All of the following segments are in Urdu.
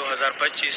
2025।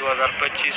2025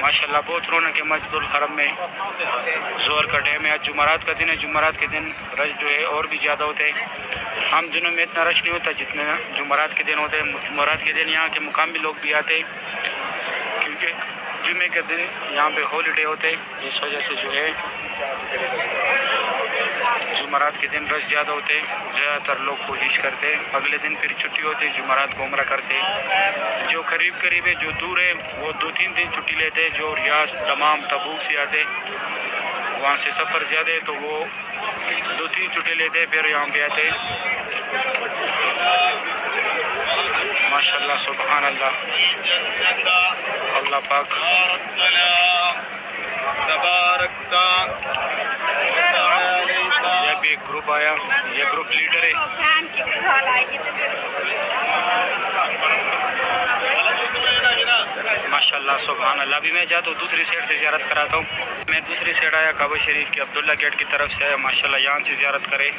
ماشاءاللہ بہت رونق ہے مسجد الحرم میں. ظہر کا ٹائم ہے, آج جمعرات کا دن ہے. جمعرات کے دن رش جو ہے اور بھی زیادہ ہوتے ہیں. عام دنوں میں اتنا رش نہیں ہوتا جتنا جمعرات کے دن ہوتے ہیں. جمعرات کے دن یہاں کے مقامی لوگ بھی آتے ہیں کیونکہ جمعے کے دن یہاں پہ ہالیڈے ہوتے ہیں. اس وجہ سے جو ہے جمعرات کے دن رش زیادہ ہوتے ہیں. زیادہ تر لوگ کوشش کرتے ہیں اگلے دن پھر چھٹی ہوتی ہے, جمعرات کو عمرہ کرتے ہیں. جو قریب قریب ہے, جو دور ہے, وہ 2-3 دن چھٹی لیتے ہیں. جو ریاض تمام تبوک سے آتے وہاں سے سفر زیادہ ہے تو وہ 2-3 چھٹی لیتے ہیں پھر یہاں پہ آتے ہیں. ماشاءاللہ سبحان اللہ, اللہ پاک یہ بھی ایک گروپ آیا, یہ گروپ لیڈر ہے. ماشاءاللہ سبحان اللہ. ابھی میں جاتا ہوں دوسری سائڈ سے زیارت کراتا ہوں. میں دوسری سائڈ آیا, کعبہ شریف کے عبداللہ گیٹ کی طرف سے آیا. ماشاءاللہ یہاں سے زیارت کرے.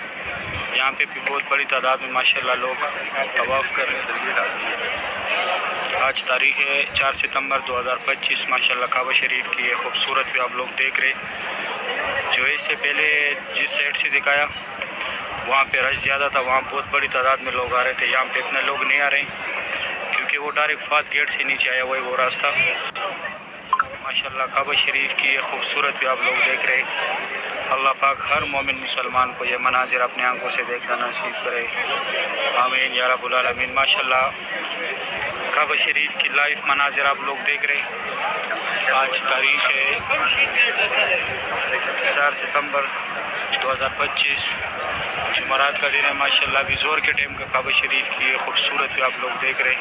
یہاں پہ بھی بہت بڑی تعداد میں ماشاءاللہ لوگ طواف کر رہے ہیں. آج تاریخ ہے 4 ستمبر 2025. ماشاءاللہ کعبہ شریف کی یہ خوبصورت بھی آپ لوگ دیکھ رہے. جو اس سے پہلے جس سائڈ سے دکھایا وہاں پہ رش زیادہ تھا, وہاں بہت بڑی تعداد میں لوگ آ رہے تھے. یہاں پہ اتنے لوگ نہیں آ رہے کیونکہ وہ ڈائریکٹ فات گیٹ سے نیچے آیا ہوا ہے وہ راستہ. ماشاءاللہ کعبہ شریف کی یہ خوبصورت بھی آپ لوگ دیکھ رہے. اللہ پاک ہر مومن مسلمان کو یہ مناظر اپنے آنکھوں سے دیکھنا نصیب کرے, آمین یا رب العالمین. ماشاءاللہ کعبہ شریف کی لائیو مناظر آپ لوگ دیکھ رہے. آج تاریخ ہے 4 ستمبر 2025, جمعرات کا دن ہے. ماشاءاللہ ابھی ظہر کے ٹائم کا کعبہ شریف کی یہ خوبصورت بھی آپ لوگ دیکھ رہے.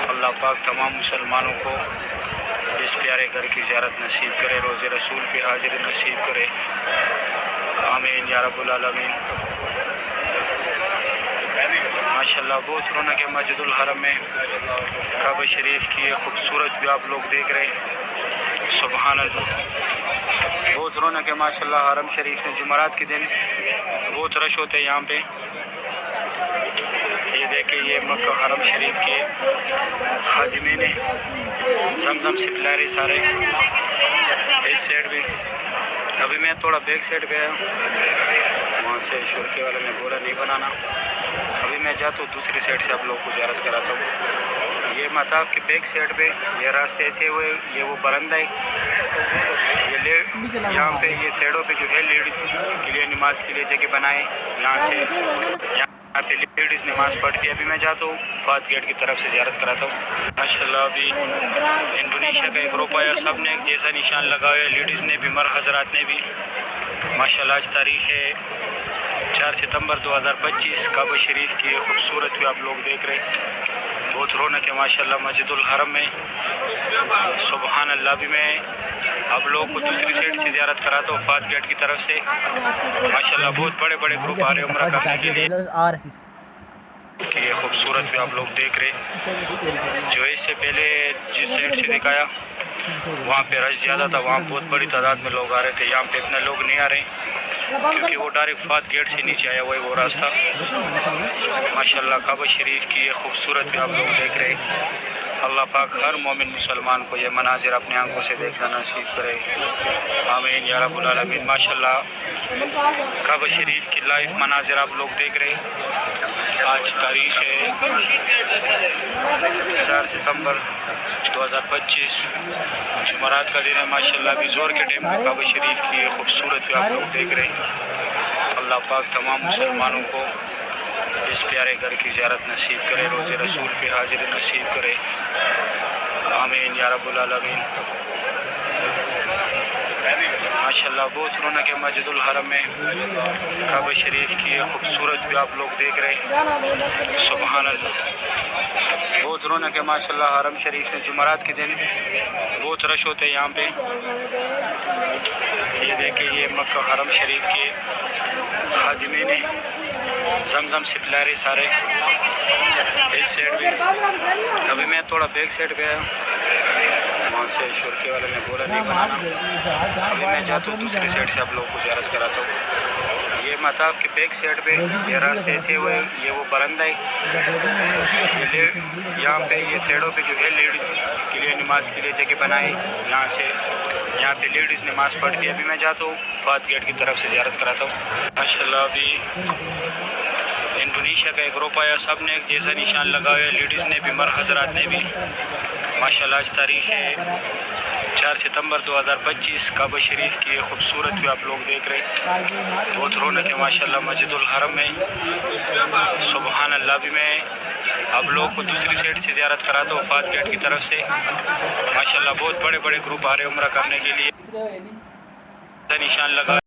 اللہ پاک تمام مسلمانوں کو اس پیارے گھر کی زیارت نصیب کرے, روز رسول پہ حاضری نصیب کرے, آمین یا رب العالمین. ماشاءاللہ بہت رونق ہے مسجد الحرم میں. کعبہ شریف کی یہ خوبصورت بھی آپ لوگ دیکھ رہے. سبحان اللہ, بہت رونق ہے ماشاءاللہ حرم شریف میں. جمعرات کے دن بہت رش ہوتے ہیں یہاں پہ. یہ دیکھیں, یہ مکہ حرم شریف کے خادمین ہیں, زمزم سے پلا رہے سارے. اس سائڈ بھی ابھی میں تھوڑا بیک سائڈ پہ آیا, وہاں سے شرکے والے نے بولا نہیں بنانا. ابھی میں جاتا ہوں دوسری سائڈ سے آپ لوگ کو زیارت کراتا ہوں. یہ مطاف کے بیک سائڈ پہ یہ راستے ایسے ہوئے, یہ وہ برندہ ہے. یہ یہاں پہ یہ سائڈوں پہ جو ہے لیڈیز کے لیے نماز کے لیے جگہ بنائے. یہاں سے یہاں پہ لیڈیز نماز پڑھتی ہے. ابھی میں جاتا ہوں فات گیٹ کی طرف سے زیارت کراتا ہوں. ماشاءاللہ ابھی انڈونیشیا کا ایک گروپ آیا, سب نے ایک جیسا نشان لگایا, لیڈیز نے بھی مر حضرات نے بھی. ماشاءاللہ آج تاریخ ہے 4 ستمبر 2025. کعبہ شریف کی یہ خوبصورت بھی آپ لوگ دیکھ رہے. بہت رونق ہے ماشاءاللہ مسجد الحرم میں. سبحان اللہ. بھی میں آپ لوگوں کو دوسری سائڈ سے زیارت کراتا ہوں فات گیٹ کی طرف سے. ماشاءاللہ بہت بڑے بڑے گروپ آ رہے عمرہ کرنے کے لیے. یہ خوبصورت بھی آپ لوگ دیکھ رہے. جو اس سے پہلے جس سائڈ سے دکھایا وہاں پہ رش زیادہ تھا, وہاں بہت بڑی تعداد میں لوگ آ رہے تھے. یہاں پہ اتنے لوگ نہیں آ رہے کیونکہ وہ ڈائریکٹ فات گیٹ سے نیچے آیا ہوا ہے وہ راستہ. ماشاءاللہ کعبہ شریف کی یہ خوبصورت بھی آپ لوگ دیکھ رہے. اللہ پاک ہر مومن مسلمان کو یہ مناظر اپنے آنکھوں سے دیکھنا نصیب کرے, آمین یا رب العالمین. ماشاءاللہ کعبہ شریف کی لائیو مناظر آپ لوگ دیکھ رہے. آج تاریخ ہے 4 ستمبر 2025, جمعرات کا دن ہے. ماشاءاللہ ابھی ظہر کے ٹائم کا کعبہ شریف کی یہ خوبصورت بھی آپ لوگ دیکھ رہے. اللہ پاک تمام مسلمانوں کو اس پیارے گھر کی زیارت نصیب کرے, روز رسول پہ حاضری نصیب کرے, آمین یا رب العالمین. ماشاءاللہ بہت رونق ہے مسجد الحرم میں. کعبہ شریف کی یہ خوبصورت بھی آپ لوگ دیکھ رہے. سبحان اللہ. بہت رونق ہے ماشاءاللہ حرم شریف میں. جمعرات کے دن بہت رش ہوتے ہیں یہاں پہ. یہ دیکھیں, یہ مکہ حرم شریف کے خادمین ہیں, زمزم سے پلا رہے سارے. اس سائڈ بھی ابھی میں تھوڑا بیک سائڈ پہ آیا, وہاں سے شرکے والے نے بولا نہیں بنانا. ابھی میں جاتا ہوں دوسری سائڈ سے آپ لوگوں کو زیارت کراتا ہوں. یہ مطاف کے بیک سائڈ پہ یہ راستے سے ہوئے، یہ وہ برندہ ہے، یہاں پہ یہ سائڈوں پہ جو ہے لیڈیز کے لیے نماز کے لیے جگہ بنائی، یہاں پہ لیڈیز نماز پڑھتی ہے۔ ابھی میں جاتا ہوں فات گیٹ کی طرف سے زیارت کراتا ہوں ماشاءاللہ۔ ابھی انڈونیشیا کا ایک گروپ آیا، سب نے ایک جیسا نشان لگا ہوا ہے، لیڈیز نے بھی مرد حضرات نے بھی ماشاءاللہ۔ آج تاریخ ہے 4 ستمبر 2025، کعبہ شریف کی خوبصورت بھی آپ لوگ دیکھ رہے ہیں، بہت رونق ہے ماشاءاللہ مسجد الحرم میں، سبحان اللہ۔ بھی میں آپ لوگ کو دوسری سائڈ سے زیارت کراتا ہوں فات گیٹ کی طرف سے ماشاءاللہ۔ بہت بڑے بڑے گروپ آ رہے ہیں عمرہ کرنے کے لیے، نشان لگا